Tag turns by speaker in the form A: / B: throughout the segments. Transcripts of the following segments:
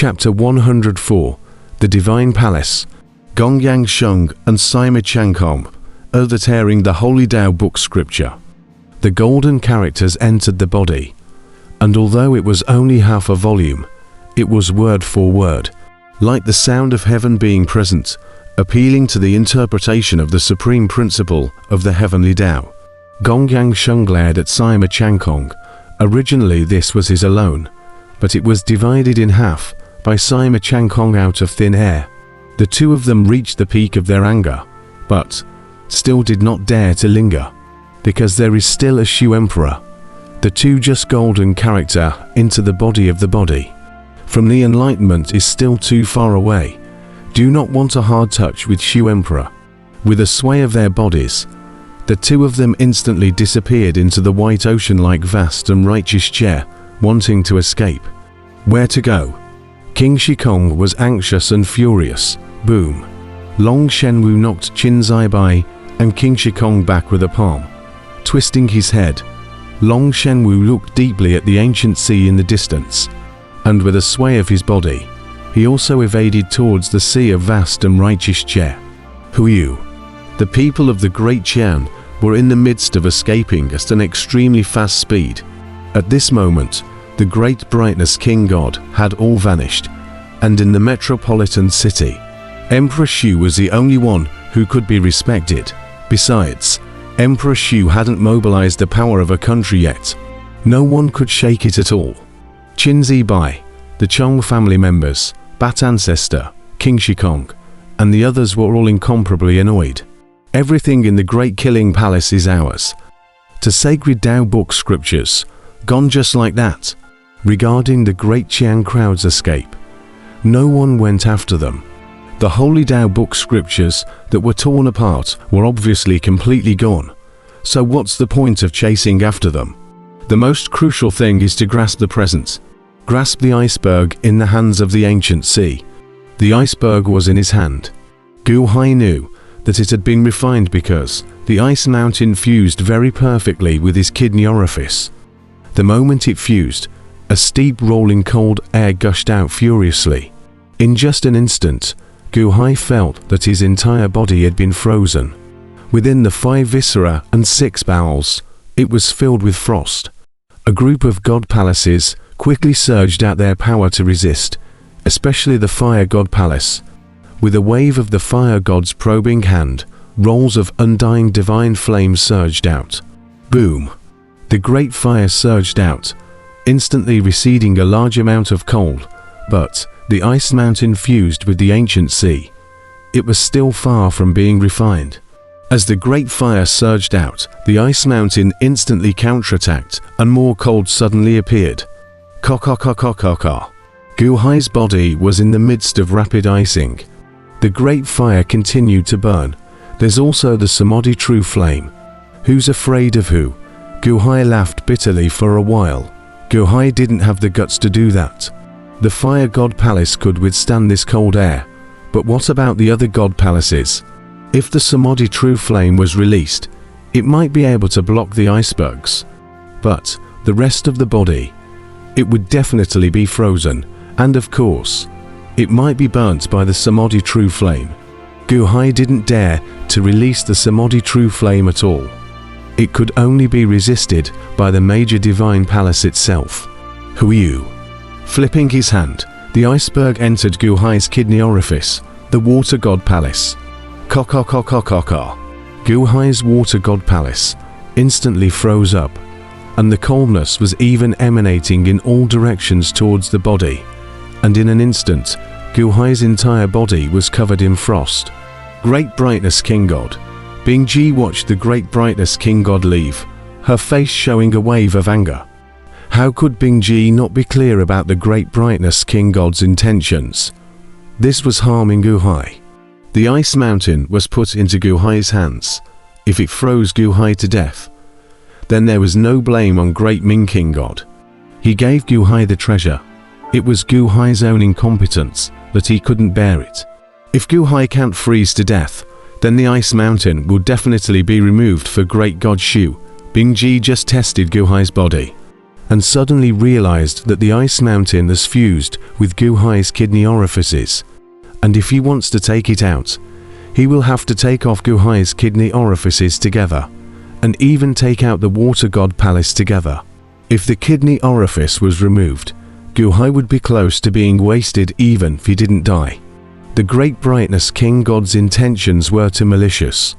A: Chapter 104. The Divine Palace. Gongyang Sheng and Sima Changkong, overtearing the Holy Tao book scripture. The golden characters entered the body, and although it was only half a volume, it was word for word, like the sound of heaven being present, appealing to the interpretation of the supreme principle of the heavenly Tao. Gongyang Sheng glared at Sima Changkong. Originally this was his alone, but it was divided in half by Sima Changkong out of thin air. The two of them reached the peak of their anger, but still did not dare to linger, because there is still a Shu Emperor, the two just golden character into the body of the body. From the enlightenment is still too far away. Do not want a hard touch with Shu Emperor. With a sway of their bodies, the two of them instantly disappeared into the white ocean-like vast and righteous chair, wanting to escape. Where to go? King Shikong was anxious and furious. Boom. Long Shenwu knocked Qin Zai Bai and King Shikong back with a palm. Twisting his head, Long Shenwu looked deeply at the ancient sea in the distance, and with a sway of his body, he also evaded towards the sea of vast and righteous chair. Who are you? The people of the Great Qian were in the midst of escaping at an extremely fast speed. At this moment, the great brightness King God had all vanished, and in the metropolitan city, Emperor Shu was the only one who could be respected. Besides, Emperor Shu hadn't mobilized the power of a country yet. No one could shake it at all. Qin Zai Bai, the Chong family members, Bat ancestor, King Shikong, and the others were all incomparably annoyed. Everything in the Great Killing Palace is ours. To sacred Tao book scriptures, gone just like that. Regarding the Great Qian crowd's escape, no one went after them. The Holy Tao book scriptures that were torn apart were obviously completely gone, so what's the point of chasing after them? The most crucial thing is to grasp the present. Grasp the iceberg in the hands of the ancient sea. The iceberg was in his hand. Gu Hai knew that it had been refined because the ice mountain fused very perfectly with his kidney orifice. The moment it fused, a steep rolling cold air gushed out furiously. In just an instant, Gu Hai felt that his entire body had been frozen. Within the 5 viscera and 6 bowels, it was filled with frost. A group of god palaces quickly surged out their power to resist, especially the Fire God Palace. With a wave of the Fire God's probing hand, rolls of undying divine flame surged out. Boom! The great fire surged out, instantly receding a large amount of cold, but the ice mountain fused with the ancient sea. It was still far from being refined. As the great fire surged out, the ice mountain instantly counterattacked, and more cold suddenly appeared. Ka-ka-ka-ka-ka-ka. Gu Hai's body was in the midst of rapid icing. The great fire continued to burn. There's also the Samadhi true flame. Who's afraid of who? Gu Hai laughed bitterly for a while. Gu Hai didn't have the guts to do that. The Fire God Palace could withstand this cold air, but what about the other God Palaces? If the Samadhi true flame was released, it might be able to block the icebergs. But the rest of the body, it would definitely be frozen, and of course, it might be burnt by the Samadhi true flame. Gu Hai didn't dare to release the Samadhi true flame at all. It could only be resisted by the major divine palace itself. Who are you? Flipping his hand, the iceberg entered Gu Hai's kidney orifice, the Water God Palace. Ka-ka-ka-ka-ka-ka. Gu Hai's Water God Palace instantly froze up, and the coldness was even emanating in all directions towards the body, and in an instant, Gu Hai's entire body was covered in frost. Great Brightness King God. Bing Ji watched the Great Brightness King God leave, her face showing a wave of anger. How could Bing Ji not be clear about the Great Brightness King God's intentions? This was harming Gu Hai. The ice mountain was put into Gu Hai's hands. If it froze Gu Hai to death, then there was no blame on Great Ming King God. He gave Gu Hai the treasure. It was Gu Hai's own incompetence that he couldn't bear it. If Gu Hai can't freeze to death, then the ice mountain will definitely be removed for Great God Shu. Bing Ji just tested Gu Hai's body, and suddenly realized that the ice mountain has fused with Gu Hai's kidney orifices, and if he wants to take it out, he will have to take off Gu Hai's kidney orifices together, and even take out the water god palace together. If the kidney orifice was removed, Gu Hai would be close to being wasted even if he didn't die. The great brightness king god's intentions were too malicious.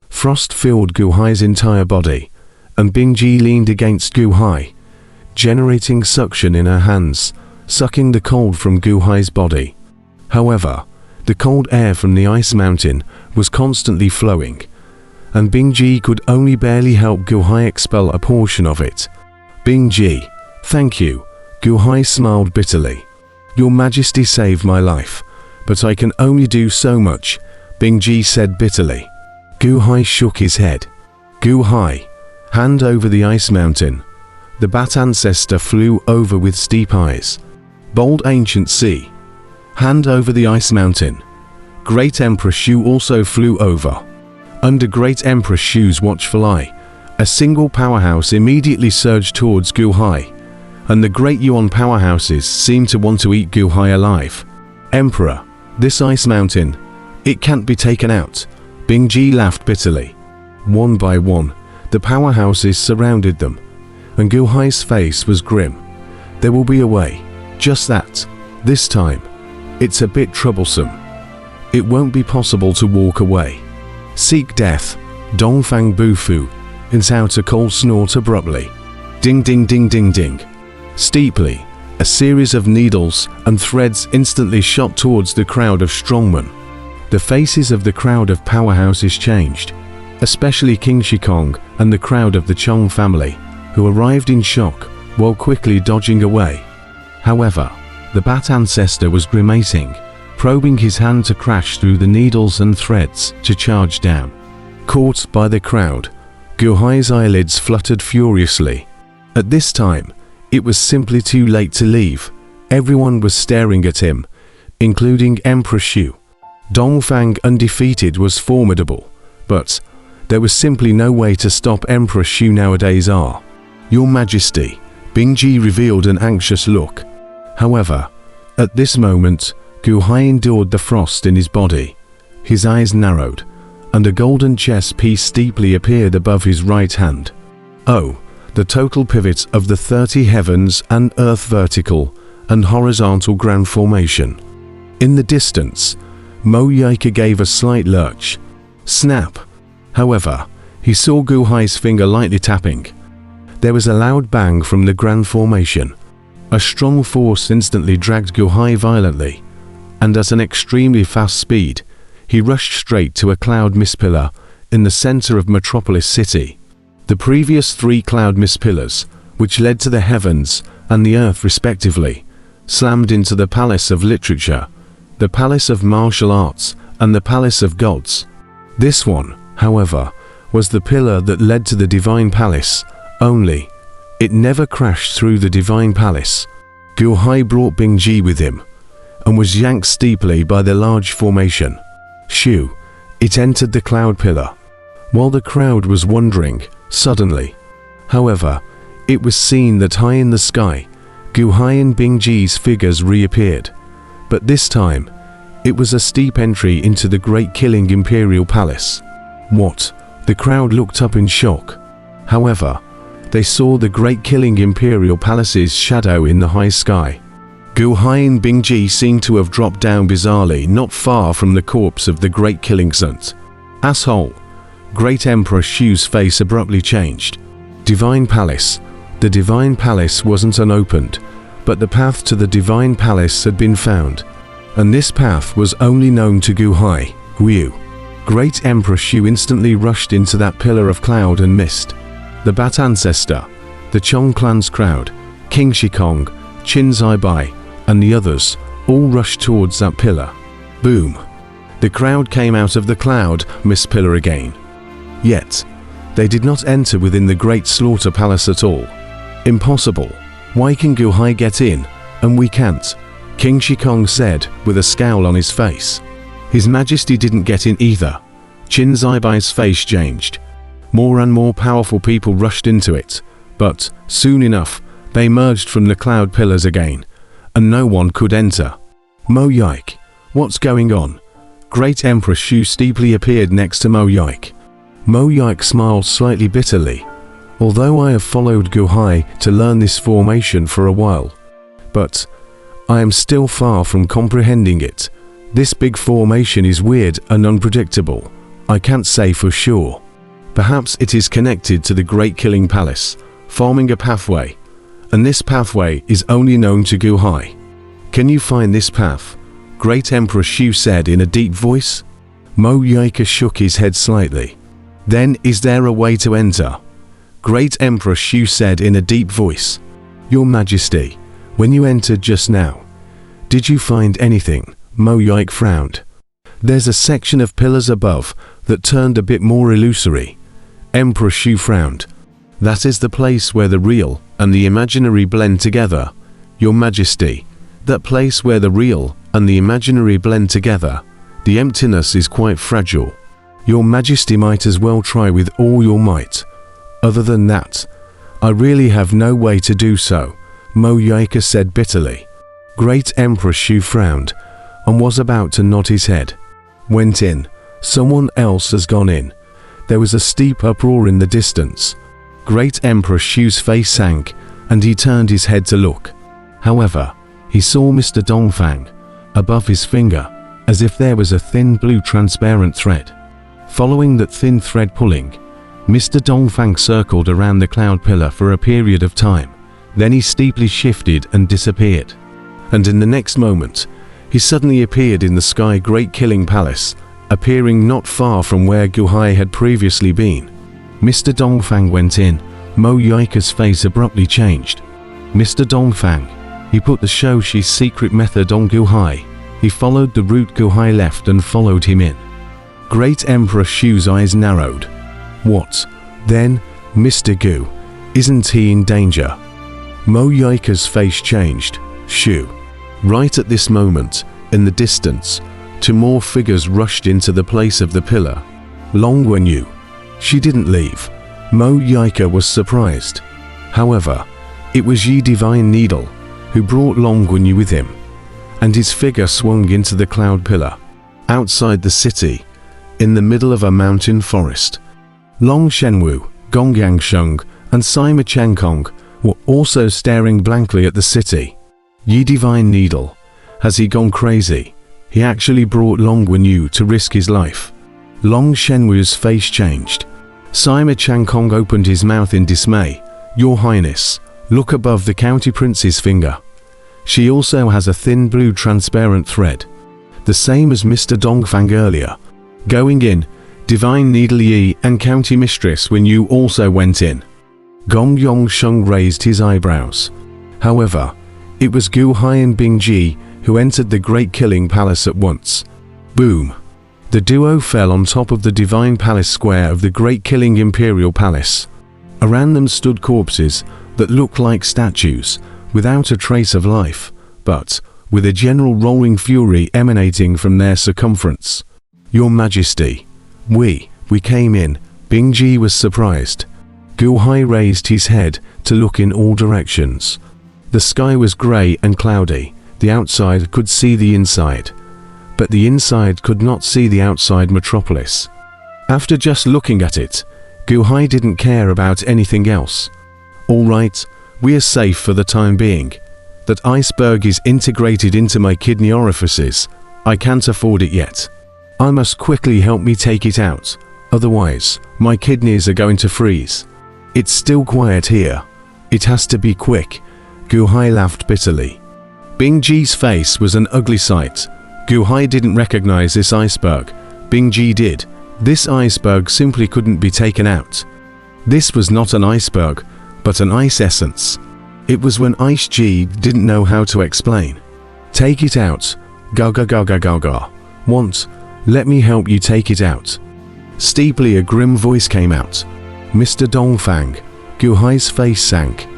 A: Frost filled Gu Hai's entire body, and Bingji leaned against Gu Hai, generating suction in her hands, sucking the cold from Gu Hai's body. However, the cold air from the ice mountain was constantly flowing, and Bingji could only barely help Gu Hai expel a portion of it. Bingji, thank you, Gu Hai smiled bitterly. Your Majesty saved my life, but I can only do so much, Bingji said bitterly. Gu Hai shook his head. Gu Hai, hand over the ice mountain. The bat ancestor flew over with steep eyes. Bold ancient sea. Hand over the ice mountain. Great Emperor Shu also flew over. Under Great Emperor Shu's watchful eye, a single powerhouse immediately surged towards Gu Hai, and the great Yuan powerhouses seemed to want to eat Gu Hai alive. Emperor, this ice mountain, it can't be taken out. Bingji laughed bitterly. One by one, the powerhouses surrounded them, and Gu Hai's face was grim. There will be a way, just that. This time, it's a bit troublesome. It won't be possible to walk away. Seek death, Dongfang Bufu, ins a cold snort abruptly. Ding ding ding ding ding. Steeply, a series of needles and threads instantly shot towards the crowd of strongmen. The faces of the crowd of powerhouses changed, especially King Shikong and the crowd of the Chong family, who arrived in shock while quickly dodging away. However, the bat ancestor was grimacing, probing his hand to crash through the needles and threads to charge down. Caught by the crowd, Gu Hai's eyelids fluttered furiously. At this time, it was simply too late to leave. Everyone was staring at him, including Emperor Shu. Dongfang undefeated was formidable, but there was simply no way to stop Emperor Shu nowadays. Your Majesty, Bingji revealed an anxious look. However, at this moment, Gu Hai endured the frost in his body. His eyes narrowed, and a golden chess piece steeply appeared above his right hand. Oh, the total pivot of the 30 heavens and earth vertical and horizontal ground formation. In the distance, Mo Yaika gave a slight lurch. Snap! However, he saw Gu Hai's finger lightly tapping. There was a loud bang from the grand formation. A strong force instantly dragged Gu Hai violently, and at an extremely fast speed, he rushed straight to a cloud mist pillar in the center of Metropolis City. The previous 3 cloud mist pillars, which led to the heavens and the earth respectively, slammed into the Palace of Literature, the Palace of Martial Arts, and the Palace of Gods. This one, however, was the pillar that led to the Divine Palace, only it never crashed through the Divine Palace. Gu Hai brought Bingji with him, and was yanked steeply by the large formation. Shu, it entered the cloud pillar. While the crowd was wondering, suddenly, however, it was seen that high in the sky, Gu Hai and Bingji's figures reappeared. But this time, it was a steep entry into the Great Killing Imperial Palace. What? The crowd looked up in shock. However, they saw the Great Killing Imperial Palace's shadow in the high sky. Gu Hai and Bingji seemed to have dropped down bizarrely not far from the corpse of the Great Killing Sunt. Asshole! Great Emperor Shu's face abruptly changed. Divine Palace. The Divine Palace wasn't unopened, but the path to the Divine Palace had been found, and this path was only known to Gu Hai. Wu. Great Emperor Shu instantly rushed into that pillar of cloud and mist. The Bat Ancestor, the Chong clan's crowd, King Shikong, Qin Zaibai, and the others all rushed towards that pillar. Boom! The crowd came out of the cloud mist pillar again. Yet, they did not enter within the Great Slaughter Palace at all. Impossible. Why can Gu Hai get in, and we can't? King Shikong said, with a scowl on his face. His Majesty didn't get in either. Qin Zaibai's face changed. More and more powerful people rushed into it, But, soon enough, they emerged from the cloud pillars again, and no one could enter. Mo Yike, what's going on? Great Emperor Shu steeply appeared next to Mo Yike. Mo Yike smiled slightly bitterly. Although I have followed Gu Hai to learn this formation for a while, but I am still far from comprehending it. This big formation is weird and unpredictable. I can't say for sure. Perhaps it is connected to the Great Killing Palace, forming a pathway, and this pathway is only known to Gu Hai. Can you find this path? Great Emperor Shu said in a deep voice. Mo Yike shook his head slightly. Then, is there a way to enter? Great Emperor Shu said in a deep voice. Your Majesty, when you entered just now, did you find anything? Mo Yike frowned. There's a section of pillars above that turned a bit more illusory. Emperor Shu frowned. That is the place where the real and the imaginary blend together. Your Majesty, that place where the real and the imaginary blend together, the emptiness is quite fragile. Your Majesty might as well try with all your might. Other than that, I really have no way to do so, Mo Yike said bitterly. Great Emperor Shu frowned and was about to nod his head. Went in. Someone else has gone in. There was a steep uproar in the distance. Great Emperor Shu's face sank and he turned his head to look. However, he saw Mr. Dongfang above his finger, as if there was a thin blue transparent thread. Following that thin thread pulling, Mr. Dongfang circled around the cloud pillar for a period of time. Then he steeply shifted and disappeared. And in the next moment, he suddenly appeared in the sky Great Killing Palace, appearing not far from where Gu Hai had previously been. Mr. Dongfang went in. Mo Yike's face abruptly changed. Mr. Dongfang. He put the Shoshi's secret method on Gu Hai. He followed the route Gu Hai left and followed him in. Great Emperor Shu's eyes narrowed. What? Then, Mr. Gu, isn't he in danger? Mo Yike's face changed. Shu. Right at this moment, in the distance, two more figures rushed into the place of the pillar. Long Wenyu. She didn't leave. Mo Yike was surprised. However, it was Yi Divine Needle who brought Long Wenyu with him, and his figure swung into the cloud pillar. Outside the city, in the middle of a mountain forest, Long Shenwu, Gongyang Sheng, and Sima Chenkong were also staring blankly at the city. Yi Divine Needle. Has he gone crazy? He actually brought Long Wenyu to risk his life. Long Shenwu's face changed. Sima Chenkong opened his mouth in dismay. Your Highness, look above the County Prince's finger. She also has a thin blue transparent thread. The same as Mr. Dongfang earlier. Going in, Divine Needle Yi and County Mistress Wenyu also went in. Gong Yong Sheng raised his eyebrows. However, it was Gu Hai and Bing Ji who entered the Great Killing Palace at once. Boom! The duo fell on top of the Divine Palace square of the Great Killing Imperial Palace. Around them stood corpses that looked like statues, without a trace of life, but with a general rolling fury emanating from their circumference. Your Majesty. We came in. Bing Ji was surprised. Gu Hai raised his head to look in all directions. The sky was grey and cloudy. The outside could see the inside, but the inside could not see the outside metropolis. After just looking at it, Gu Hai didn't care about anything else. All right, we are safe for the time being. That iceberg is integrated into my kidney orifices. I can't afford it yet. I must quickly help me take it out, otherwise my kidneys are going to freeze. It's still quiet here. It has to be quick. Gu Hai laughed bitterly. Bing Ji's face was an ugly sight. Gu Hai didn't recognize this iceberg. Bing Ji did. This iceberg simply couldn't be taken out. This was not an iceberg, but an ice essence. It was when Ice Ji didn't know how to explain. Take it out. Gaga gaga gaga. Want? Let me help you take it out. Steeply a grim voice came out. Mr. Dongfang. Gu Hai's face sank.